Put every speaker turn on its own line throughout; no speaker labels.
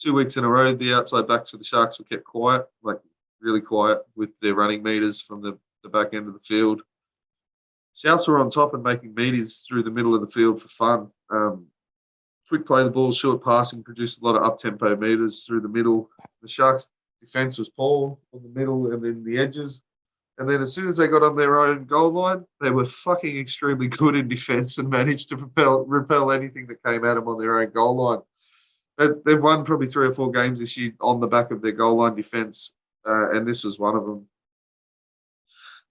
2 weeks in a row, the outside backs for the Sharks were kept quiet, like really quiet with their running meters from the back end of the field. Souths were on top and making meters through the middle of the field for fun. Quick play the ball, short passing, produced a lot of up-tempo meters through the middle. The Sharks' defence was poor on the middle and then the edges. And then as soon as they got on their own goal line, they were fucking extremely good in defence and managed to repel anything that came at them on their own goal line. They've won probably 3 or 4 games this year on the back of their goal line defence, and this was one of them.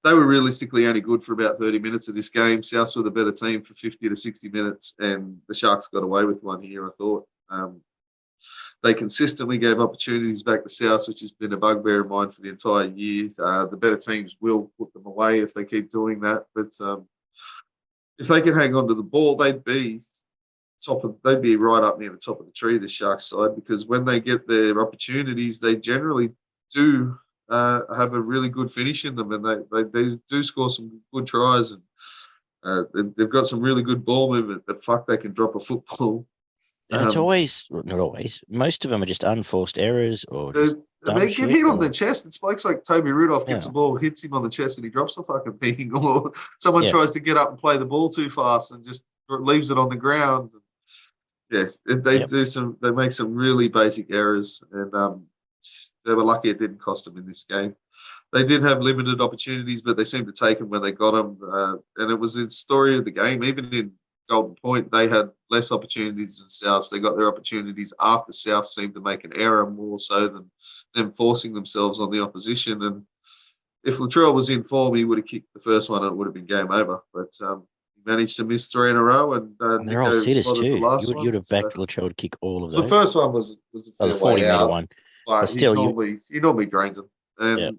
They were realistically only good for about 30 minutes of this game. Souths were the better team for 50 to 60 minutes, and the Sharks got away with one here, I thought. They consistently gave opportunities back to Souths, which has been a bugbear of mine for the entire year. The better teams will put them away if they keep doing that. But if they could hang on to the ball, they'd be right up near the top of the tree, the Sharks side, because when they get their opportunities, they generally do have a really good finish in them, and they do score some good tries, and they've got some really good ball movement, but fuck, they can drop a football.
And it's always, not always, most of them are just unforced errors or just
they get hit on the chest. It's like Toby Rudolph gets the ball, hits him on the chest, and he drops the fucking thing, or someone tries to get up and play the ball too fast and just leaves it on the ground. Yeah, they make some really basic errors, and they were lucky it didn't cost them in this game. They did have limited opportunities, but they seemed to take them when they got them, and it was the story of the game. Even in Golden Point, they had less opportunities than Souths. They got their opportunities after Souths seemed to make an error more so than them forcing themselves on the opposition. And if Latrell was in form, he would have kicked the first one and it would have been game over. But he managed to miss 3 in a row, and
they're all sitters too. You'd have backed Latrell to kick all of those.
The first one was a
the 40-metre one.
But still, he normally drains them. And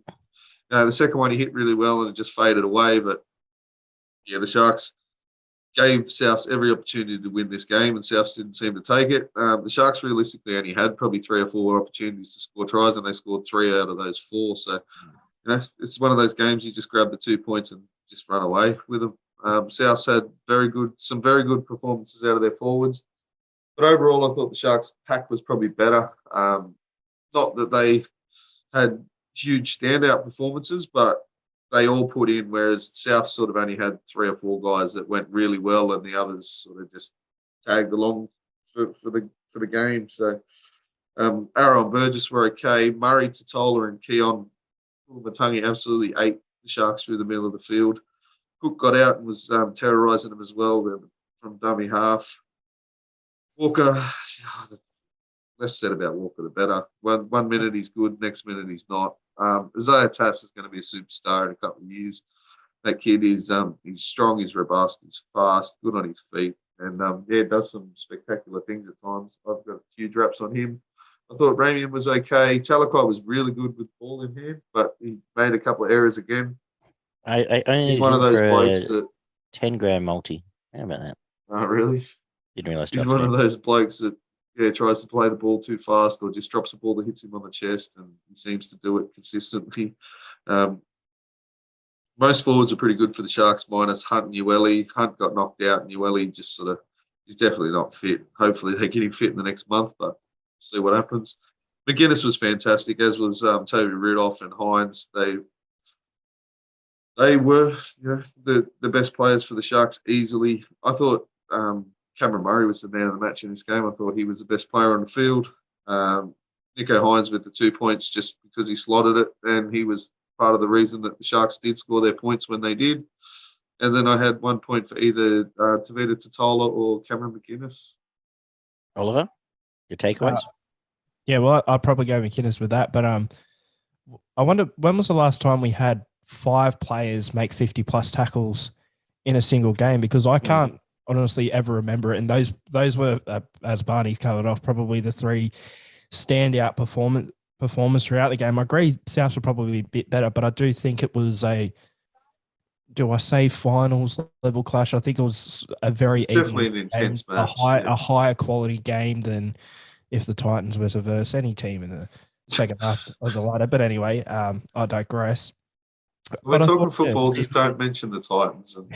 the second one he hit really well and it just faded away. But yeah, the Sharks gave Souths every opportunity to win this game, and Souths didn't seem to take it. The Sharks realistically only had probably 3 or 4 opportunities to score tries, and they scored 3 out of those 4. So, it's one of those games you just grab the 2 points and just run away with them. Souths had some very good performances out of their forwards, but overall, I thought the Sharks' pack was probably better. Not that they had huge standout performances, but they all put in, whereas South sort of only had 3 or 4 guys that went really well, and the others sort of just tagged along for the game. So Arrow and Burgess were okay. Murray, Totola, and Keon Matangi absolutely ate the Sharks through the middle of the field. Cook got out and was terrorising them as well from dummy half. Walker, less said about Walker, the better. One minute he's good, next minute he's not. Isaiah Tass is going to be a superstar in a couple of years. That kid is he's strong, he's robust, he's fast, good on his feet, and does some spectacular things at times. I've got huge raps on him. I thought Ramian was okay. Talakai was really good with ball in hand, but he made a couple of errors again.
He's
one of those blokes that
10-gram multi. How about that?
Oh, really?
Didn't realise.
He's one of those blokes that tries to play the ball too fast or just drops a ball that hits him on the chest, and he seems to do it consistently. Most forwards are pretty good for the Sharks, minus Hunt and Ueli. Hunt got knocked out, and Ueli just he's definitely not fit. Hopefully they get him fit in the next month, but see what happens. McGuinness was fantastic, as was Toby Rudolph and Hines. They were the best players for the Sharks easily. I thought Cameron Murray was the man of the match in this game. I thought he was the best player on the field. Nico Hines with the 2 points just because he slotted it, and he was part of the reason that the Sharks did score their points when they did. And then I had 1 point for either Tavita Totola or Cameron McGuinness.
Oliver, your takeaways?
Well, I'll probably go McInnes with that. But I wonder, when was the last time we had 5 players make 50-plus tackles in a single game? Because I can't honestly ever remember it. And those were, as Barney's covered off, probably the 3 standout performers throughout the game. I agree Souths were probably a bit better, but I do think it was finals level clash? I think it was a very
definitely an intense match.
A higher quality game than if the Titans were to verse any team in the second half of the ladder. But anyway, I digress.
When we're
But I
talking
thought,
football,
yeah,
just don't mention the Titans. And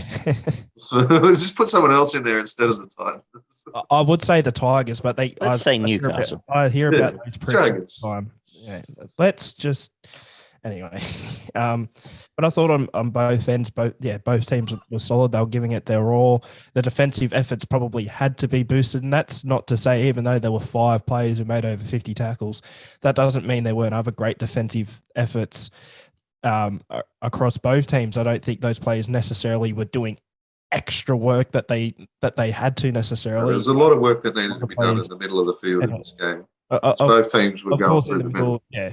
just put someone else in there instead of the Titans.
I would say the Tigers, but
Let's say Newcastle.
I hear about
Yeah,
these pricks all the
Dragons.
time. Yeah, let's just anyway. But I thought on both ends, both teams were solid. They were giving it their all. The defensive efforts probably had to be boosted, and that's not to say even though there were 5 players who made over 50 tackles, that doesn't mean there weren't other great defensive efforts across both teams. I don't think those players necessarily were doing extra work that they had to necessarily.
There was a lot of work that needed to be done in the middle of the field in this game. Both teams were going through the middle.
Yeah.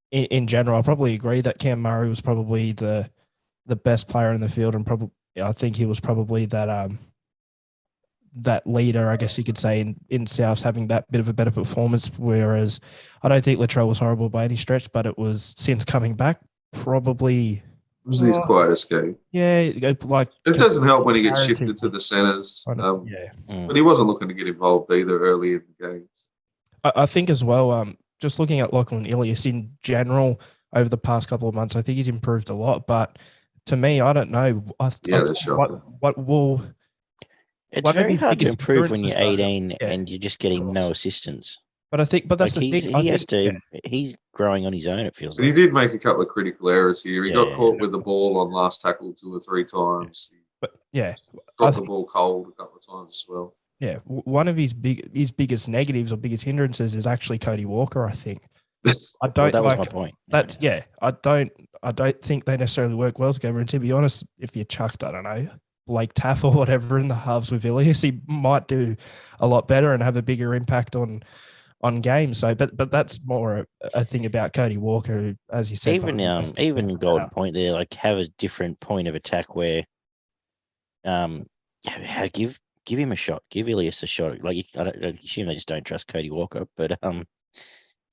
In general, I probably agree that Cam Murray was probably the best player in the field, and probably I think he was probably that leader, I guess you could say, in Souths, having that bit of a better performance. Whereas I don't think Latrell was horrible by any stretch, but it was since coming back probably.
It was his quietest game.
Yeah, like
it doesn't help when he gets shifted to the centres. But he wasn't looking to get involved either early in the games.
I think as well. Just looking at Lachlan Ilias in general over the past couple of months, I think he's improved a lot. But to me, I don't know. What will?
It's very hard to improve when you're 18 and you're just getting no assistance.
But that's the thing.
He's growing on his own. It feels.
But he did make a couple of critical errors here. He got caught with the ball on last tackle 2 or 3 times.
But
dropped the ball cold a couple of times as well.
Yeah, one of his biggest negatives or biggest hindrances is actually Cody Walker. I think. I don't.
That was my point.
I don't think they necessarily work well together. And to be honest, if you chucked, I don't know, Blake Taff or whatever in the halves with Ilias, he might do a lot better and have a bigger impact on games. So, but that's more a thing about Cody Walker, who, as you said,
even Golden Point there, like have a different point of attack where, give him a shot, give Ilias a shot. Like I assume they just don't trust Cody Walker, but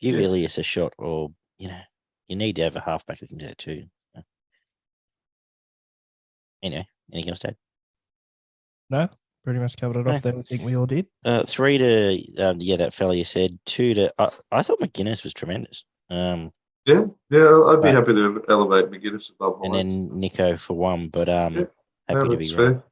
give Ilias a shot, or you need to have a halfback that can do that too. Anyway, anything else to add?
No, pretty much covered it off there. I think we all did.
3 to that fella you said. 2 to I thought McGuinness was tremendous. I'd
be happy to elevate McGuinness above.
And then Nico for 1, but happy to be
fair.